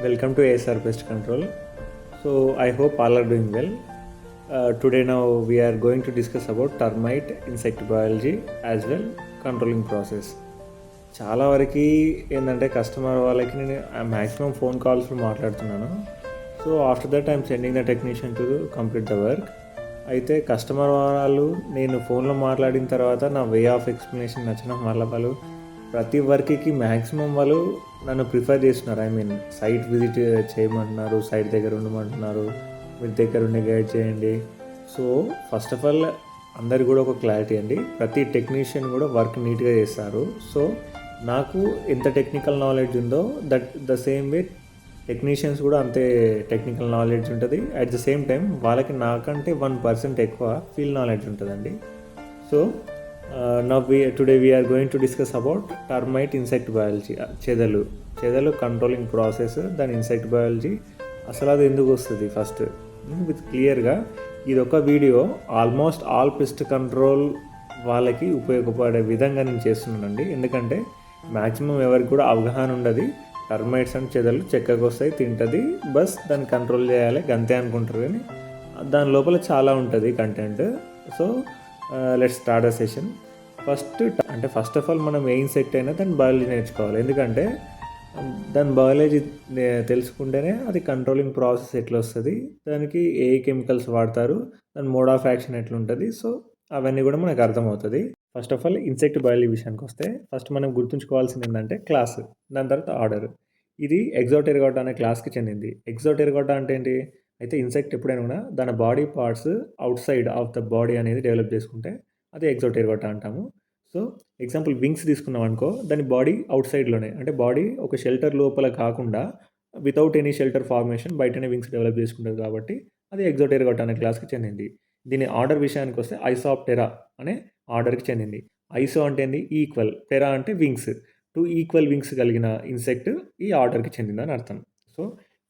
Welcome to ASR Pest Control. So I hope all are doing well. Today now we are going to discuss about termite insect biology as well controlling process. చాలా వరకు ఏంటంటే customer వాళ్ళకి నేను maximum phone calls మాట్లాడుతున్నాను. So after that I'm sending the technician to complete the work. అయితే customer వాళ్ళు నేను ఫోన్లో మాట్లాడిన తర్వాత నా వే ఆఫ్ ఎక్స్ప్లెనేషన్ నచ్చడం వల్ల వాళ్ళు ప్రతి వర్క్కి మ్యాక్సిమం వాళ్ళు నన్ను ప్రిఫర్ చేస్తున్నారు. ఐ మీన్ సైట్ విజిట్ చేయమంటున్నారు, సైట్ దగ్గర ఉండమంటున్నారు, మీ దగ్గర ఉండి గైడ్ చేయండి. సో ఫస్ట్ ఆఫ్ ఆల్ అందరికి కూడా ఒక క్లారిటీ అండి, ప్రతి టెక్నీషియన్ కూడా వర్క్ నీట్గా చేస్తారు. సో నాకు ఎంత టెక్నికల్ నాలెడ్జ్ ఉందో ద సేమ్ వే టెక్నీషియన్స్ కూడా అంతే టెక్నికల్ నాలెడ్జ్ ఉంటుంది. అట్ ద సేమ్ టైం వాళ్ళకి నాకంటే 1% ఎక్కువ ఫీల్డ్ నాలెడ్జ్ ఉంటుందండి. So today we are going to discuss about termite insect biology. చెదలు కంట్రోలింగ్ ప్రాసెస్, దాని ఇన్సెక్ట్ బయాలజీ, అసలు అది ఎందుకు వస్తుంది ఫస్ట్ విత్ క్లియర్గా. ఇది ఒక video almost all pest control వాళ్ళకి ఉపయోగపడే విధంగా నేను చేస్తున్నానండి. ఎందుకంటే మ్యాక్సిమం ఎవరికి కూడా అవగాహన ఉండదు. టర్మైట్స్ అండ్ చెదలు చెక్కకు వస్తాయి, తింటుంది, బస్ దాన్ని కంట్రోల్ చేయాలి గంతే అనుకుంటారు. కానీ దాని లోపల చాలా ఉంటుంది content. So let's start the session. First of all మనం ఏ ఇన్సెక్ట్ అయినా దాని బయాలజీ నేర్చుకోవాలి. ఎందుకంటే దాని బయాలజీ తెలుసుకుంటేనే అది కంట్రోలింగ్ ప్రాసెస్ ఎట్లా వస్తుంది, దానికి ఏ కెమికల్స్ వాడతారు, దాని మోడ్ ఆఫ్ యాక్షన్ ఎట్లుంటుంది, సో అవన్నీ కూడా మనకు అర్థమవుతుంది. First of all insect biology విషయానికి వస్తే ఫస్ట్ మనం గుర్తుంచుకోవాల్సింది ఏంటంటే క్లాస్, దాని తర్వాత ఆర్డర్. ఇది ఎగ్జోటెరిగోటా అనే క్లాస్కి చెందింది. ఎగ్జోటెరిగోటా అంటే ఏంటి? అయితే ఇన్సెక్ట్ ఎప్పుడైనా కూడా దాని body parts out side of the body అనేది డెవలప్ చేసుకుంటే అది ఎగ్జోటెరిగోటా అంటాము. సో ఎగ్జాంపుల్ వింగ్స్ తీసుకున్నాం అనుకో, దాని బాడీ అవుట్ సైడ్లోనే, అంటే బాడీ ఒక షెల్టర్ లోపల కాకుండా వితౌట్ ఎనీ షెల్టర్ ఫార్మేషన్ బయటనే వింగ్స్ డెవలప్ చేసుకుంటుంది, కాబట్టి అది ఎగ్జోటెరిగోటా అనే క్లాస్కి చెందింది. దీని ఆర్డర్ విషయానికి వస్తే ఐసాప్టెరా అనే ఆర్డర్కి చెందింది. ఐసో అంటే ఏంది? ఈక్వల్, టెరా అంటే వింగ్స్. 2 ఈక్వల్ వింగ్స్ కలిగిన ఇన్సెక్ట్ ఈ ఆర్డర్కి చెందిందని అర్థం. సో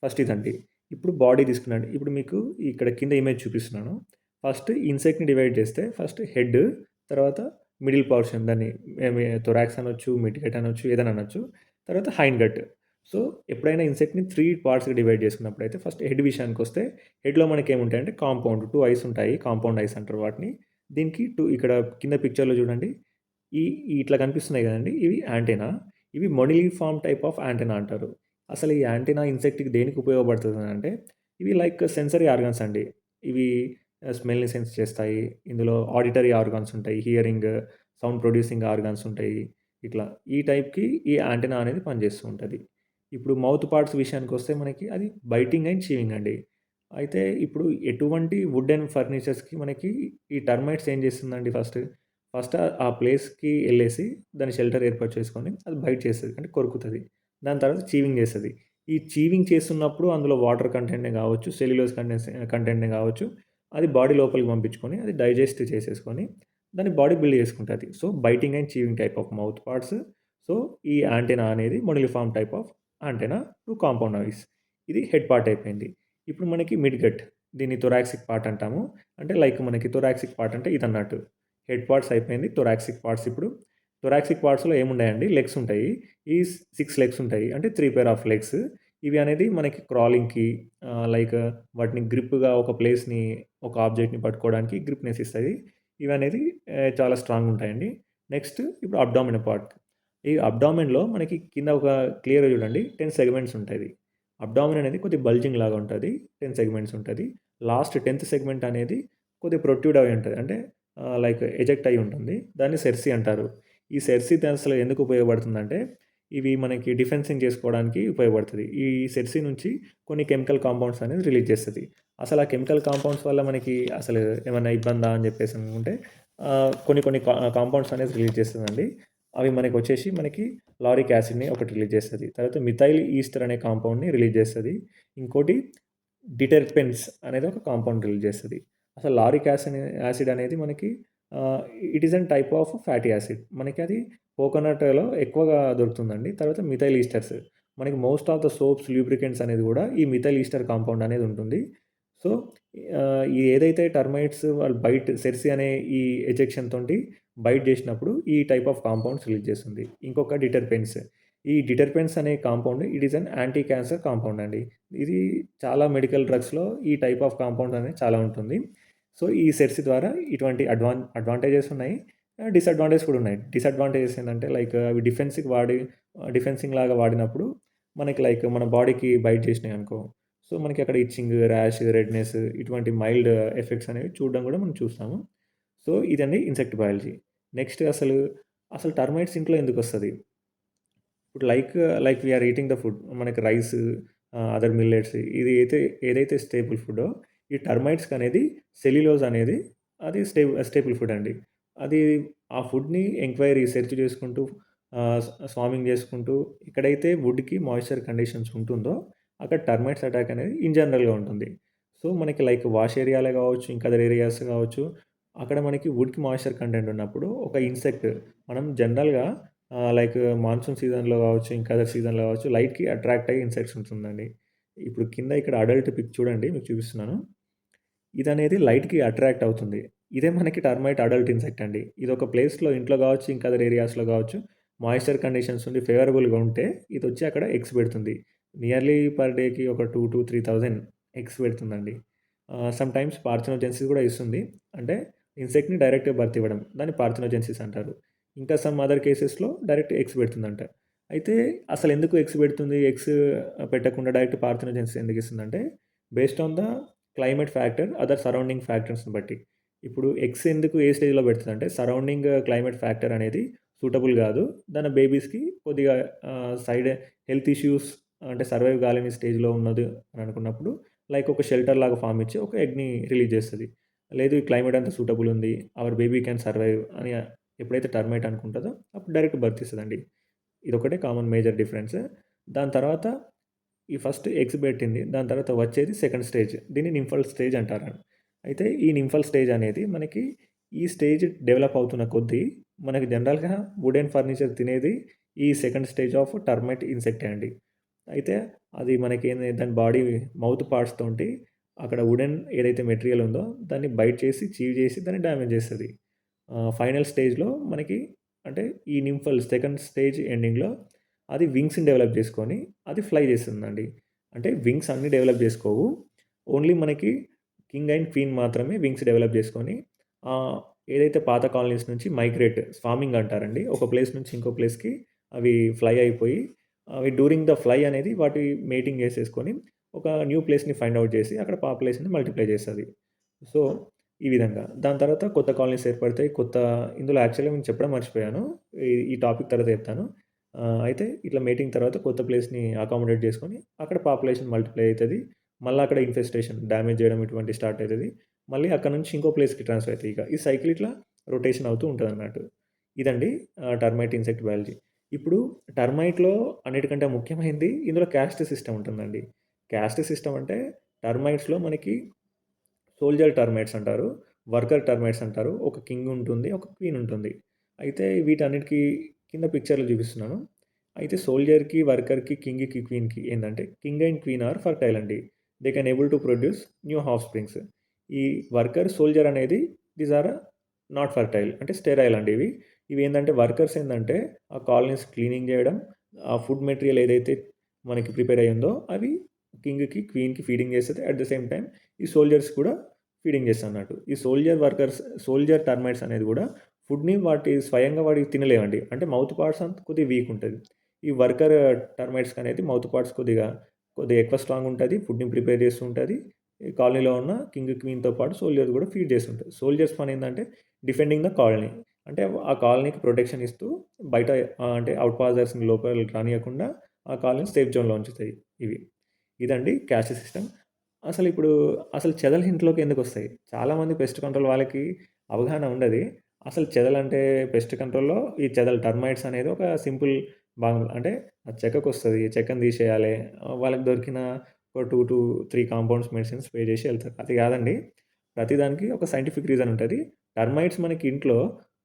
ఫస్ట్ ఇదండి. ఇప్పుడు బాడీ తీసుకున్నాండి. ఇప్పుడు మీకు ఇక్కడ కింద ఇమేజ్ చూపిస్తున్నాను. ఫస్ట్ ఇన్సెక్ట్ని డివైడ్ చేస్తే ఫస్ట్ హెడ్, తర్వాత మిడిల్ పోర్షన్, దాన్ని థొరాక్స్ అనొచ్చు, మిడ్ గట్ అనొచ్చు, ఏదైనా అనొచ్చు, తర్వాత హైండ్ గట్. సో ఎప్పుడైనా ఇన్సెక్ట్ని 3 పార్ట్స్గా డివైడ్ చేసుకున్నప్పుడు అయితే ఫస్ట్ హెడ్ విషయానికి వస్తే హెడ్లో మనకి ఏముంటాయంటే కాంపౌండ్ 2 ఐస్ ఉంటాయి, కాంపౌండ్ ఐస్ అంటారు వాటిని. దీనికి 2 ఇక్కడ కింద పిక్చర్లో చూడండి, ఈ ఇట్లా కనిపిస్తున్నాయి కదండి, ఇవి యాంటెనా. ఇవి మొనిలిఫార్మ్ టైప్ ఆఫ్ యాంటెనా అంటారు. అసలు ఈ యాంటెనా ఇన్సెక్ట్కి దేనికి ఉపయోగపడుతుంది అంటే, ఇవి లైక్ సెన్సరీ ఆర్గన్స్ అండి. ఇవి స్మెల్ని సెన్స్ చేస్తాయి. ఇందులో ఆడిటరీ ఆర్గాన్స్ ఉంటాయి, హియరింగ్, సౌండ్ ప్రొడ్యూసింగ్ ఆర్గాన్స్ ఉంటాయి. ఇట్లా ఈ టైప్కి ఈ యాంటెనా అనేది పనిచేస్తూ ఉంటుంది. ఇప్పుడు మౌత్ పార్ట్స్ విషయానికి వస్తే మనకి అది బైటింగ్ అండ్ చీవింగ్ అండి. అయితే ఇప్పుడు ఎటువంటి వుడ్ అండ్ ఫర్నిచర్స్కి మనకి ఈ టర్మైట్స్ ఏం చేస్తుందండి, ఫస్ట్ ఆ ప్లేస్కి వెళ్ళేసి దాని షెల్టర్ ఏర్పాటు చేసుకొని అది బైట్ చేస్తుంది, అంటే కొరుకుతుంది. దాని తర్వాత చీవింగ్ చేస్తుంది. ఈ చీవింగ్ చేస్తున్నప్పుడు అందులో వాటర్ కంటెంట్నే కావచ్చు, సెల్యులోజ్ కంటెంట్నే కావచ్చు, అది బాడీ లోపలికి పంపించుకొని అది డైజెస్ట్ చేసేసుకొని దాన్ని బాడీ బిల్డ్ చేసుకుంటుంది. So biting and chewing type of mouth parts. So ఈ యాంటెనా అనేది moniliform type of antenna to compound eyes. ఇది హెడ్ పార్ట్ అయిపోయింది. ఇప్పుడు మనకి మిడ్ గట్, దీన్ని థొరాక్సిక్ పార్ట్ అంటాము. అంటే లైక్ మనకి థొరాక్సిక్ పార్ట్ అంటే ఇది అన్నట్టు. హెడ్ పార్ట్స్ అయిపోయింది, థొరాక్సిక్ పార్ట్స్. ఇప్పుడు థొరాక్సిక్ పార్ట్స్లో ఏముంటాయండి? లెగ్స్ ఉంటాయి. ఈ 6 లెగ్స్ ఉంటాయి, అంటే 3 పెయిర్ ఆఫ్ లెగ్స్. ఇవి అనేది మనకి క్రాలింగ్‌కి, లైక్ వాటిని గ్రిప్‌గా ఒక ప్లేస్‌ని, ఒక ఆబ్జెక్ట్‌ని పట్టుకోవడానికి గ్రిప్‌నెస్ ఇస్తాయి. ఇవనేది చాలా స్ట్రాంగ్ ఉంటాయండి. నెక్స్ట్ ఇప్పుడు అబ్డామిన్ పార్ట్. ఈ అబ్డామిన్‌లో మనకి కింద ఒక క్లియర్‌గా చూడండి 10 సెగ్మెంట్స్ ఉంటది. అబ్డామిన్ అనేది కొద్దిగా బల్జింగ్ లాగా ఉంటది. 10 సెగ్మెంట్స్ ఉంటది. లాస్ట్ 10థ్ సెగ్మెంట్ అనేది కొద్దిగా ప్రొట్రూడ్ అయి ఉంటది. అంటే లైక్ ఎజెక్ట్ అయ్యి ఉంటుంది. దాన్ని సెర్సి అంటారు. ఈ సెర్సి అసలు ఎందుకు ఉపయోగపడుతుందంటే, ఇవి మనకి డిఫెన్సింగ్ చేసుకోవడానికి ఉపయోగపడుతది. ఈ సెర్సి నుంచి కొన్ని కెమికల్ కాంపౌండ్స్ అనేది రిలీజ్ చేస్తది. అసలు ఆ కెమికల్ కాంపౌండ్స్ వల్ల మనకి అసలు ఏమన్నా ఇబ్బందా అని చెప్పేసి అనుకుంటే, కొన్ని కొన్ని కాంపౌండ్స్ అనేది రిలీజ్ చేస్తదండి. అవి మనకి లారిక్ యాసిడ్‌ని ఒకటి రిలీజ్ చేస్తది. తర్వాత మిథైల్ ఈస్టర్ అనే కాంపౌండ్‌ని రిలీజ్ చేస్తది. ఇంకోటి డిటర్పెన్స్ అనేది ఒక కాంపౌండ్ రిలీజ్ చేస్తది. అసలు లారిక్ యాసిడ్ అనేది మనకి it is an type of fatty acid. మనకి అది కోకోనట్‌లో ఎక్కువగా దొరుకుతుందండి. తర్వాత మిథైల్ ఈస్టర్స్. మనకి most of the soaps, lubricants అనేది కూడా ఈ మిథైల్ ఈస్టర్ కాంపౌండ్ అనేది ఉంటుంది. సో ఈ ఏదైతే టర్మైట్స్ వాళ్ళు సెర్సి అనే ఈ ఎజెక్షన్ తోటి బైట్ చేసినప్పుడు ఈ టైప్ ఆఫ్ కాంపౌండ్స్ రిలీజ్ చేస్తుంది. ఇంకొక డిటర్పెన్స్. ఈ డిటర్పెంట్స్ అనే compound it is an anti cancer compound అండి. ఇది చాలా మెడికల్ డ్రగ్స్‌లో ఈ టైప్ ఆఫ్ కాంపౌండ్ అనేది చాలా ఉంటుంది. సో, ఈ సెట్స్ ద్వారా ఇటువంటి అడ్వాంటేజెస్ ఉన్నాయి. డిసడ్వాంటేజెస్ కూడా ఉన్నాయి. డిసడ్వాంటేజెస్ ఏందంటే లైక్ అవి డిఫెన్సింగ్ లాగా వాడినప్పుడు మనకి లైక్ మన బాడీకి బైట్ చేసినాయనుకో, సో, మనకి అక్కడ ఇచ్చింగ్, ర్యాష్, రెడ్‌నెస్ ఇటువంటి మైల్డ్ ఎఫెక్ట్స్ అనేవి చూడడం కూడా మనం చూస్తాము. సో, ఇదండి ఇన్సెక్ట్ బయాలజీ. నెక్స్ట్ అసలు టర్మైట్స్ ఇంట్లో ఎందుకొస్తది? ఇప్పుడు like we are eating the food. మనకి రైస్, అదర్ మిల్లెట్స్ ఇది ఏదైతే స్టేపుల్ ఫుడ్డో, ఈ టర్మైట్స్‌కి అనేది సెల్యులోజ్ అనేది అది స్టేపుల్ ఫుడ్ అండి. అది ఆ ఫుడ్‌ని సెర్చ్ చేసుకుంటూ స్వార్మింగ్ చేసుకుంటూ ఎక్కడైతే వుడ్‌కి మాయిశ్చర్ కండిషన్స్ ఉంటుందో, అక్కడ టర్మైట్స్ అటాక్ అనేది ఇన్ జనరల్‌గా ఉంటుంది. సో, మనకి లైక్ వాష్ ఏరియాలే కావచ్చు, ఇంకా అదర్ ఏరియాస్ కావచ్చు, అక్కడ మనకి వుడ్‌కి మాయిశ్చర్ కంటెంట్ ఉన్నప్పుడు ఒక ఇన్సెక్ట్ మనం జనరల్‌గా లైక్ మాన్సూన్ సీజన్‌లో కావచ్చు, ఇంకా అదర్ సీజన్‌లో కావచ్చు, లైట్‌కి అట్రాక్ట్ అయ్యి ఇన్సెక్ట్స్ ఉంటుందండి. ఇప్పుడు కింద ఇక్కడ అడల్ట్ పిక్ చూడండి మీకు చూపిస్తున్నాను. ఇదనేది లైట్‌కి అట్రాక్ట్ అవుతుంది. ఇదే మనకి టర్మైట్ అడల్ట్ ఇన్సెక్ట్ అండి. ఇదొక ప్లేస్‌లో ఇంట్లో కావచ్చు, ఇంకా అదర్ ఏరియాస్‌లో కావచ్చు, మాయిశ్చర్ కండిషన్స్ ఉండి ఫేవరబుల్‌గా ఉంటే ఇదొచ్చి అక్కడ ఎగ్స్ పెడుతుంది. నియర్లీ పర్ డేకి ఒక 2,000-3,000 ఎగ్స్ పెడుతుందండి. సమ్‌టైమ్స్ పార్థెనోజెన్సిస్ కూడా ఇస్తుంది. అంటే ఇన్సెక్ట్‌ని డైరెక్ట్‌గా బర్త్ ఇవ్వడం. దాన్ని పార్థెనోజెన్సిస్ అంటారు. ఇంకా సమ్ అదర్ కేసెస్‌లో డైరెక్ట్ ఎగ్స్ పెడుతుందంట. అయితే అసలెందుకు ఎగ్స్ పెడుతుంది? ఎగ్స్ పెట్టకుండా డైరెక్ట్ పార్థెనోజెన్సిస్ ఎందుకిస్తుందంటే, based on the climate factor, other surrounding ఫ్యాక్టర్స్‌ని బట్టి. ఇప్పుడు ఎగ్స్ ఎందుకు ఏ స్టేజ్‌లో పెడుతదంటే, సరౌండింగ్ క్లైమేట్ ఫ్యాక్టర్ అనేది సూటబుల్ గాదు. దాని బేబీస్‌కి కొద్దిగా సైడ్ హెల్త్ ఇష్యూస్ అంటే సర్వైవ్ కాలేని స్టేజ్‌లో ఉన్నది అని అనుకున్నప్పుడు, లైక్ ఒక షెల్టర్ లాగా ఫార్మ్ ఇచ్చి ఒక ఎగ్‌ని రిలీజ్ చేస్తది. లేదు ఈ క్లైమేట్ అంతా సూటబుల్ ఉంది. అవర్ బేబీ క్యాన్ సర్వైవ్ అని ఎప్పుడైతే టర్మైట్ అనుకుంటదో, అప్పుడు డైరెక్ట్ బర్త్ ఇస్తదండి. ఇదొకటే కామన్ మేజర్ డిఫరెన్స్. దాని తర్వాత ఈ ఫస్ట్ ఎగ్స్ పెట్టింది. దాని తర్వాత వచ్చేది సెకండ్ స్టేజ్. దీన్ని నింఫల్ స్టేజ్ అంటారు. అయితే ఈ నింఫల్ స్టేజ్ అనేది మనకి ఈ స్టేజ్ డెవలప్ అవుతున్న కొద్దీ మనకి జనరల్‌గా వుడెన్ ఫర్నిచర్ తినేది ఈ సెకండ్ స్టేజ్ ఆఫ్ టర్మైట్ ఇన్సెక్టే అండి. అయితే అది మనకేంది దాని బాడీ మౌత్ పార్ట్స్‌తోటి అక్కడ వుడెన్ ఏదైతే మెటీరియల్ ఉందో దాన్ని బైట్ చేసి, చీవ్ చేసి దాన్ని డ్యామేజ్ చేస్తది. ఫైనల్ స్టేజ్‌లో మనకి అంటే ఈ నింఫల్ సెకండ్ స్టేజ్ ఎండింగ్‌లో అది వింగ్స్‌ని డెవలప్ చేసుకొని అది ఫ్లై చేస్తుందండి. అంటే వింగ్స్ అన్నీ డెవలప్ చేసుకోవు. ఓన్లీ మనకి కింగ్ అండ్ క్వీన్ మాత్రమే వింగ్స్ డెవలప్ చేసుకొని ఆహ్, ఏదైతే పాత కాలనీస్ నుంచి స్వార్మింగ్ అంటారండి. ఒక ప్లేస్ నుంచి ఇంకో ప్లేస్‌కి అవి ఫ్లై అయిపోయి అవి డ్యూరింగ్ ద ఫ్లై అనేది వాటి మేటింగ్ చేసేసుకొని ఒక న్యూ ప్లేస్‌ని ఫైండ్ ఔట్ చేసి అక్కడ పాపులేషన్‌ని మల్టిప్లై చేస్తది. సో, ఈ విధంగా. దాని తర్వాత కొత్త కాలనీస్ ఏర్పడతాయి. ఇందులో యాక్చువల్‌గా నేను చెప్పడం మర్చిపోయాను. ఈ టాపిక్ తర్వాత చెప్తాను. అయితే ఇట్లా మేటింగ్ తర్వాత కొత్త ప్లేస్‌ని అకామిడేట్ చేసుకొని అక్కడ పాపులేషన్ మల్టిప్లై అయితది. మళ్ళా అక్కడ ఇన్ఫెస్టేషన్ డ్యామేజ్ చేయడం ఇటువంటివి స్టార్ట్ అయితది. మళ్ళీ అక్కడి నుంచి ఇంకో ప్లేస్‌కి ట్రాన్స్‌ఫర్ అయితాయి ఇక. ఈ సైకిల్ ఇట్లా రొటేషన్ అవుతూ ఉంటదన్నట్టు. ఇదండి టర్మైట్ ఇన్సెక్ట్ బయాలజీ. ఇప్పుడు టర్మైట్‌లో అన్నిటికంటే ముఖ్యమైనది ఇందులో క్యాస్ట్ సిస్టమ్ ఉంటుందండి. క్యాస్ట్ సిస్టమ్ అంటే టర్మైట్స్‌లో మనకి సోల్జర్ టర్మైట్స్ అంటారు. వర్కర్ టర్మైట్స్ అంటారు. ఒక కింగ్ ఉంటుంది. ఒక క్వీన్ ఉంటుంది. అయితే వీటన్నిటికి కింద పిక్చర్‌లో చూపిస్తున్నాను. అయితే సోల్జర్‌కి, వర్కర్‌కి, కింగ్‌కి, క్వీన్‌కి ఏందంటే king and queen are fertile అండి. They can able to produce new offsprings. ఈ వర్కర్, సోల్జర్ అనేది దీస్ ఆర్ నాట్ ఫర్టైల్ అంటే స్టెరైల్ అండి ఇవి. ఇవేందంటే వర్కర్స్ ఏందంటే ఆ కాలనీస్ క్లీనింగ్ చేయడం, ఆ ఫుడ్ మెటీరియల్ ఏదైతే మనకి ప్రిపేర్ అయ్యిందో అవి కింగ్‌కి, క్వీన్‌కి ఫీడింగ్ చేస్తది. అట్ ద సేమ్ టైమ్ ఈ సోల్జర్స్ కూడా ఫీడింగ్ చేస్తదన్నట్టు. ఈ సోల్జర్ టర్మైట్స్ అనేది కూడా ఫుడ్‌ని స్వయంగా వాటికి తినలేవండి. అంటే మౌత్ పార్ట్స్ అంతా కొద్దిగా వీక్ ఉంటది. ఈ వర్కర్ టర్మైట్స్‌కి అనేది మౌత్ పార్ట్స్ కొద్దిగా ఎక్కువ స్ట్రాంగ్ ఉంటది. ఫుడ్‌ని ప్రిపేర్ చేస్తూ ఉంటది. ఈ కాలనీలో ఉన్న కింగ్, క్వీన్‌తో పాటు సోల్జర్స్ కూడా ఫీడ్ చేస్తుంటాయి. సోల్జర్స్ పనేందంటే డిఫెండింగ్ ద కాలనీ. అంటే ఆ కాలనీకి ప్రొటెక్షన్ ఇస్తూ బయట అంటే ఔట్ పాజర్స్‌ని లోపలికి రానీయకుండా ఆ కాలనీని సేఫ్ జోన్‌లో ఉంచుతాయి ఇవి. ఇదండి క్యాస్ట్ సిస్టమ్. అసలిప్పుడు చెదలు ఇంట్లోకి ఎందుకొస్తాయి? చాలామంది పెస్ట్ కంట్రోల్ వాళ్ళకి అవగాహన ఉండది. అసలు చెదలంటే పెస్ట్ కంట్రోల్‌లో ఈ చెదలు టర్మైట్స్ అనేది ఒక సింపుల్ భాగం. అంటే అది చెక్కకొస్తది. చెక్కని తీసేయాలి. వాళ్ళకి దొరికిన ఒక 2-3 కాంపౌండ్స్ మెడిసిన్ స్ప్రే చేసి ఎళ్తారు. అది కాదండి. ప్రతిదానికి ఒక సైంటిఫిక్ రీజన్ ఉంటది. టర్మైట్స్ మనకి ఇంట్లో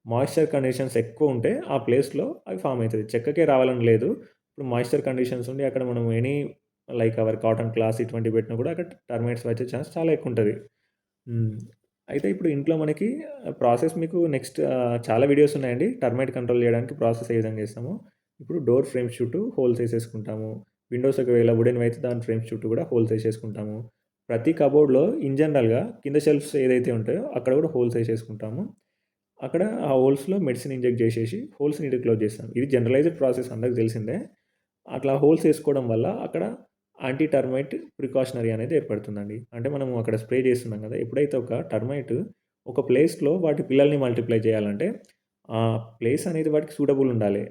మాయిశ్చర్ కండిషన్స్ ఎక్కువుంటే ఆ ప్లేస్‌లో అవి ఫార్మ్ అయితది. చెక్కకే రావాలని లేదు. ఇప్పుడు మాయిశ్చర్ కండిషన్స్ ఉండి అక్కడ మనం లైక్ అవర్ కాటన్ క్లాత్స్ ఇటువంటివి పెట్టినా కూడా అక్కడ టర్మైట్స్ వచ్చే ఛాన్స్ చాలా ఎక్కువుంటది. హ్మ్. అయితే ఇప్పుడు ఇంట్లో మనకి ప్రాసెస్ మీకు నెక్స్ట్ చాలా వీడియోస్ ఉన్నాయండి. టర్మైట్ కంట్రోల్ చేయడానికి ప్రాసెస్ ఏ విధంగా చేస్తామో. ఇప్పుడు డోర్ ఫ్రేమ్స్ చుట్టూ హోల్స్ ఏసేసుకుంటాము. విండోస్ ఒకవేళ వుడెన్‌వి అయితే దాని ఫ్రేమ్స్ చుట్టూ కూడా హోల్స్ ఏసేసుకుంటాము. ప్రతి కబోర్డ్‌లో ఇన్ జనరల్‌గా కింద షెల్ఫ్స్ ఏదైతే ఉంటాయో అక్కడ కూడా హోల్స్ ఏసేసుకుంటాము. అక్కడ ఆ హోల్స్‌లో మెడిసిన్ ఇంజెక్ట్ చేసేసి హోల్స్ నీట్‌గా క్లోజ్ చేస్తాం. ఇది జనరలైజ్డ్ ప్రాసెస్ అందరికి తెలిసిందే. అట్లా హోల్స్ ఏసుకోవడం వల్ల అక్కడ యాంటీ టర్మైట్ ప్రికాషనరీ అనేది ఏర్పడుతుందండి. అంటే మనము అక్కడ స్ప్రే చేస్తున్నాం కదా! ఎప్పుడైతే ఒక టర్మైట్ ఒక ప్లేస్‌లో వాటి పిల్లల్ని మల్టిప్లై చేయాలంటే ఆ ప్లేస్ అనేది వాటికి సూటబుల్ ఉండాలి.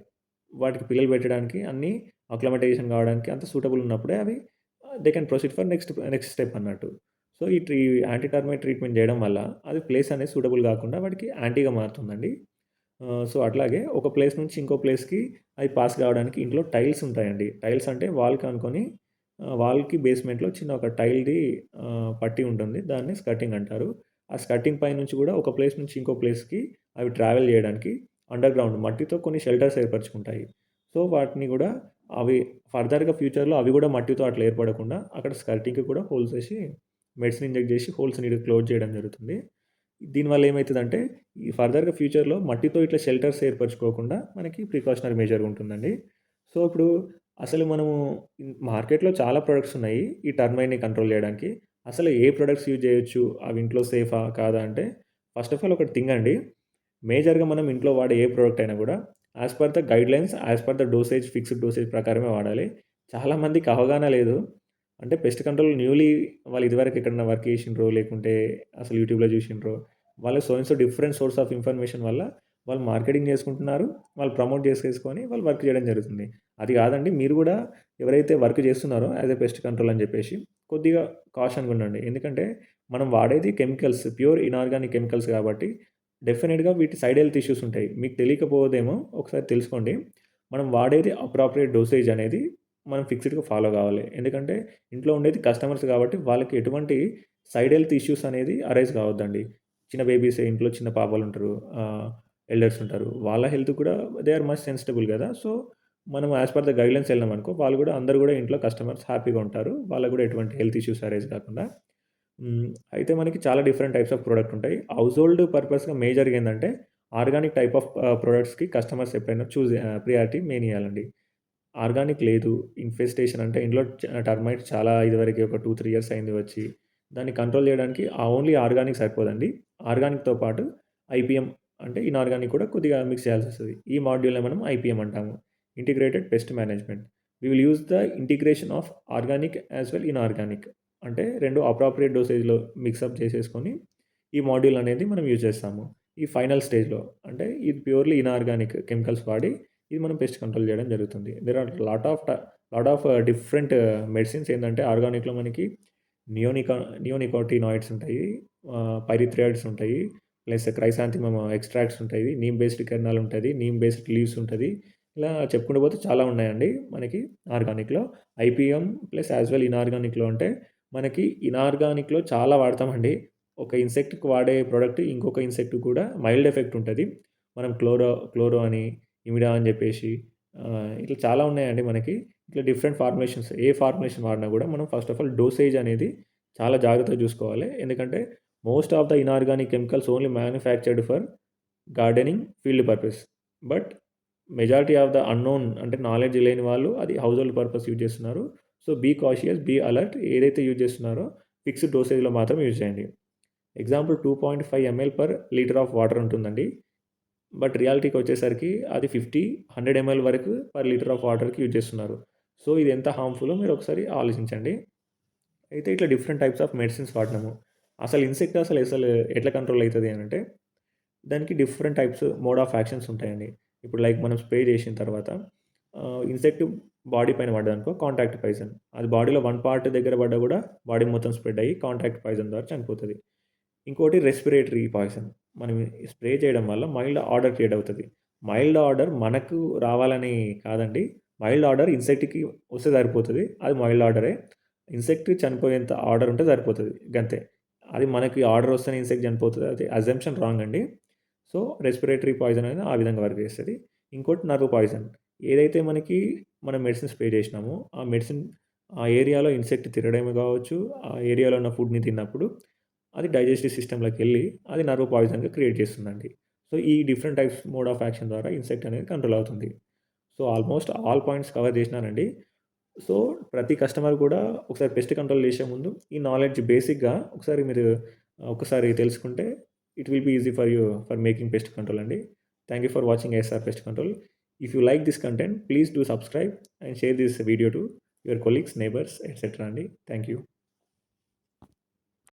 వాటికి పిల్లలు పెట్టడానికి అన్నీ అక్లమటైజేషన్ కావడానికి అంత సూటబుల్ ఉన్నప్పుడే అవి they can proceed for next step అన్నట్టు. సో, ఈ యాంటీ టర్మైట్ ట్రీట్మెంట్ చేయడం వల్ల అది ప్లేస్ అనేది సూటబుల్ కాకుండా వాటికి యాంటీగా మారుతుందండి. సో, అట్లాగే ఒక ప్లేస్ నుంచి ఇంకో ప్లేస్‌కి అవి పాస్ కావడానికి ఇంట్లో టైల్స్ ఉంటాయండి. టైల్స్ అంటే వాల్‌కి అనుకోని వాల్‌కి బేస్‌మెంట్‌లో చిన్న ఒక టైల్‌ది పట్టీ ఉంటుంది. దాన్ని స్కర్టింగ్ అంటారు. ఆ స్కర్టింగ్ పైనుంచి కూడా ఒక ప్లేస్ నుంచి ఇంకో ప్లేస్‌కి అవి ట్రావెల్ చేయడానికి అండర్‌గ్రౌండ్ మట్టితో కొన్ని షెల్టర్స్ ఏర్పరచుకుంటాయి. సో, వాటిని గూడా అవి ఫర్దర్‌గా ఫ్యూచర్‌లో అవి గూడా మట్టితో అట్లా ఏర్పడకుండా అక్కడ స్కర్టింగ్‌కి కూడా హోల్స్ ఏసి మెడిసిన్ ఇంజెక్ట్ జేసి హోల్స్ నీట్‌గా క్లోజ్ చేయడం జరుగుతుంది. దీనివల్ల ఏమైతదంటే ఈ ఫర్దర్‌గా ఫ్యూచర్‌లో మట్టితో ఇట్లా షెల్టర్స్ ఏర్పరచుకోకుండా మనకి ప్రికాషనరీ మెజర్‌గా ఉంటుందండి. సో, ఇప్పుడు అసలు మనము మార్కెట్‌లో చాలా ప్రొడక్ట్స్ ఉన్నాయి. ఈ టర్మైట్‌ని కంట్రోల్ జేయడానికి. అసలు ఏ ప్రొడక్ట్స్ యూజ్ జేయొచ్చు? అవి ఇంట్లో సేఫా? కాదా? అంటే ఫస్ట్ ఆఫ్ ఆల్ ఒకటి థింగ్ అండి. మేజర్‌గా మనం ఇంట్లో వాడే ఏ ప్రొడక్ట్ అయినా గూడా as per the guidelines, as per the dosage, fixed dosage ప్రకారమే వాడాలి. చాలామందికి అవగాహన లేదు. అంటే పెస్ట్ కంట్రోల్ న్యూలీ వాళ్ళు ఇదివరకు ఎక్కడన్నా వర్క్ చేసిండ్రో, లేకుంటే అసలు యూట్యూబ్‌లో చూసిండ్రో, వాళ్ళు so and so different source of information వల్ల వాళ్ళు మార్కెటింగ్ చేసుకుంటున్నారు. వాళ్ళు ప్రమోట్ చేసేసుకొని వాళ్ళు వర్క్ చేయడం జరుగుతుంది. అది కాదండి మీరు గూడా ఎవరైతే వర్క్ చేస్తున్నారో యాస్ ఎ పెస్ట్ కంట్రోల్ అని చెప్పేసి కొద్దిగా కాషన్‌గా ఉండండి. ఎందుకంటే మనం వాడేది కెమికల్స్, ప్యూర్ ఇనార్గానిక్ కెమికల్స్ కాబట్టి డెఫినిట్‌గా వీటి సైడ్ హెల్త్ ఇష్యూస్ ఉంటాయి. మీకు తెలియకపోదేమో ఒకసారి తెలుసుకోండి. మనం వాడేది అప్రాప్రియేట్ డోసేజ్ అనేది మనం ఫిక్స్‌డ్‌గా ఫాలో కావాలి. ఎందుకంటే ఇంట్లో ఉండేది కస్టమర్స్ కాబట్టి వాళ్ళకి ఎటువంటి సైడ్ హెల్త్ ఇష్యూస్ అనేది అరైజ్ కావద్దండి. చిన్న బేబీసే ఇంట్లో చిన్న పాపలుంటారు. ఎల్డర్స్ ఉంటారు. వాళ్ళ హెల్త్ కూడా దే ఆర్ మచ్ సెన్సిటబుల్ గదా! సో, మనం యాస్ పర్ ద గైడ్‌లైన్స్ ఎళ్ళామనుకో వాళ్ళు గూడా అందరూ గూడా ఇంట్లో కస్టమర్స్ హ్యాపీగా ఉంటారు. వాళ్ళకి గూడా ఎటువంటి హెల్త్ ఇష్యూస్ అరైజ్ కాకుండా. అయితే మనకి చాలా డిఫరెంట్ టైప్స్ ఆఫ్ ప్రొడక్ట్ ఉంటాయి. హౌస్ హోల్డ్ పర్పస్‌గా మేజర్‌గా ఏందంటే ఆర్గానిక్ టైప్ ఆఫ్ ప్రొడక్ట్స్‌కి కస్టమర్స్ ఎప్పుడైనా ప్రియారిటీ మెయిన్ ఇయ్యాలండి. ఆర్గానిక్ లేదు. ఇన్ఫెస్టేషన్ అంటే ఇంట్లో టర్మైట్స్ చాలా ఇదివరకి ఒక 2, 3 ఇయర్స్ అయింది వచ్చి. దాన్ని కంట్రోల్ చేయడానికి ఓన్లీ ఆర్గానిక్ సరిపోదండి. ఆర్గానిక్‌తో పాటు ఐపీఎం అంటే ఇనార్గానిక్ కూడా కొద్దిగా మిక్స్ చేయాల్సొస్తది. ఈ మాడ్యూల్‌నే మనం ఐపీఎం అంటాము. Integrated pest management. We will use the integration of organic as well inorganic. అంటే 2 అప్రాప్రియేట్ డోసేజ్‌లో మిక్సప్ చేసేసుకొని ఈ మాడ్యూల్ అనేది మనం యూజ్ చేస్తాము. ఈ ఫైనల్ స్టేజ్‌లో అంటే ఇది ప్యూర్‌లీ ఇనార్గానిక్ కెమికల్స్ వాడి ఇది మనం పెస్ట్ కంట్రోల్ చేయడం జరుగుతుంది. There are lot of different medicines ఏందంటే ఆర్గానిక్‌లో మనకి నియోనికా నియోనికోటినాయిడ్స్ ఉంటాయి. పైరిథ్రాయిడ్స్ ఉంటాయి. ప్లస్ క్రైసాంథిమమ్ ఎక్స్ట్రాక్ట్స్ ఉంటాయి. నీమ్ బేస్డ్ కెర్నల్ ఉంటది. నీమ్ బేస్డ్ లీవ్స్ ఉంటది. ఇలా చెప్పుకుంటూ పోతే చాలా ఉన్నాయండి మనకి ఆర్గానిక్‌లో. ఐపీఎం ప్లస్ యాస్ వెల్ ఇనార్గానిక్‌లో అంటే మనకి ఇనార్గానిక్‌లో చాలా వాడతామండి. ఒక ఇన్సెక్ట్‌కి వాడే ప్రొడక్ట్ ఇంకొక ఇన్సెక్ట్‌కి కూడా మైల్డ్ ఎఫెక్ట్ ఉంటది. మనం క్లోరో అని, ఇమిడా అని చెప్పేసి ఇట్లా చాలా ఉన్నాయండి మనకి. ఇట్లా డిఫరెంట్ ఫార్ములేషన్స్ ఏ ఫార్ములేషన్ వాడినా కూడా మనం ఫస్ట్ ఆఫ్ ఆల్ డోసేజ్ అనేది చాలా జాగ్రత్తగా చూసుకోవాలి. ఎందుకంటే most of the inorganic chemicals only manufactured for gardening, field purpose. But majority of the unknown అంటే నాలెడ్జ్ లేని వాళ్ళు అది హౌస్ హోల్డ్ పర్పస్ యూజ్ చేస్తున్నారు. So, be cautious, be alert. ఏదైతే యూజ్ చేస్తున్నారో ఫిక్స్డ్ డోసేజ్‌లో మాత్రం యూజ్ చేయండి. Example 2.5 ML per litre of water ఉంటుందండి. బట్ రియాలిటీకొచ్చేసరికి అది 50, 100 ఎంఎల్ వరకు పర్ లీటర్ ఆఫ్ వాటర్‌కి యూజ్ చేస్తున్నారు. సో, ఇది ఎంత హార్మ్‌ఫుల్లో మీరొకసారి ఆలోచించండి. అయితే ఇట్లా డిఫరెంట్ టైప్స్ ఆఫ్ మెడిసిన్స్ వాడినాము. అసలు ఎట్లా కంట్రోల్ అయితది అనంటే, దానికి different types mode of actions ఉంటాయండి. ఇప్పుడు లైక్ మనం స్ప్రే చేసిన తర్వాత ఇన్సెక్ట్ బాడీ పైన పడ్డదనుకో కాంటాక్ట్ పాయిజన్. అది బాడీలో వన్ పార్ట్ దగ్గర పడ్డా కూడా బాడీ మొత్తం స్ప్రెడ్ అయ్యి కాంటాక్ట్ పాయిజన్ ద్వారా చనిపోతది. ఇంకోటి రెస్పిరేటరీ పాయిజన్. మనం స్ప్రే చేయడం వల్ల మైల్డ్ ఆర్డర్ క్రియేట్ అవుతది. మైల్డ్ ఆర్డర్ మనకు రావాలని కాదండి. మైల్డ్ ఆర్డర్ ఇన్సెక్ట్‌కి వస్తే సరిపోతది. అది మైల్డ్ ఆర్డరే. ఇన్సెక్ట్ చనిపోయేంత ఆర్డర్ ఉంటే సరిపోతది. గంతే. అది మనకి ఆర్డర్ వస్తేనే ఇన్సెక్ట్ చనిపోతది. అది అజంప్షన్ రాంగ్ అండి. సో, రెస్పిరేటరీ పాయిజన్ అనేది ఆ విధంగా వర్క్ చేస్తది. ఇంకోటి నర్వ్ పాయిజన్. ఏదైతే మనకి మనం మెడిసిన్ స్ప్రే చేసినామో, ఆ మెడిసిన్ ఆ ఏరియాలో ఇన్సెక్ట్ తిరగడమే కావచ్చు, ఆ ఏరియాలో ఉన్న ఫుడ్‌ని తిన్నప్పుడు అది డైజెస్టివ్ సిస్టమ్‌లోకెళ్ళి అది నర్వ్ పాయిజన్‌గా క్రియేట్ చేస్తుందండి. సో, ఈ different types mode of action ద్వారా ఇన్సెక్ట్ అనేది కంట్రోల్ అవుతుంది. So almost all points cover చేసినానండి. సో ప్రతి కస్టమర్ కూడా ఒకసారి పెస్ట్ కంట్రోల్ చేసే ముందు ఈ నాలెడ్జ్ బేసిక్‌గా ఒకసారి మీరు ఒకసారి తెలుసుకుంటే it will be easy for you for making pest control అండి. Thank you for watching ASR pest control. If you like this content please do subscribe and share this video to your colleagues, neighbours etcetera అండి. Thank you.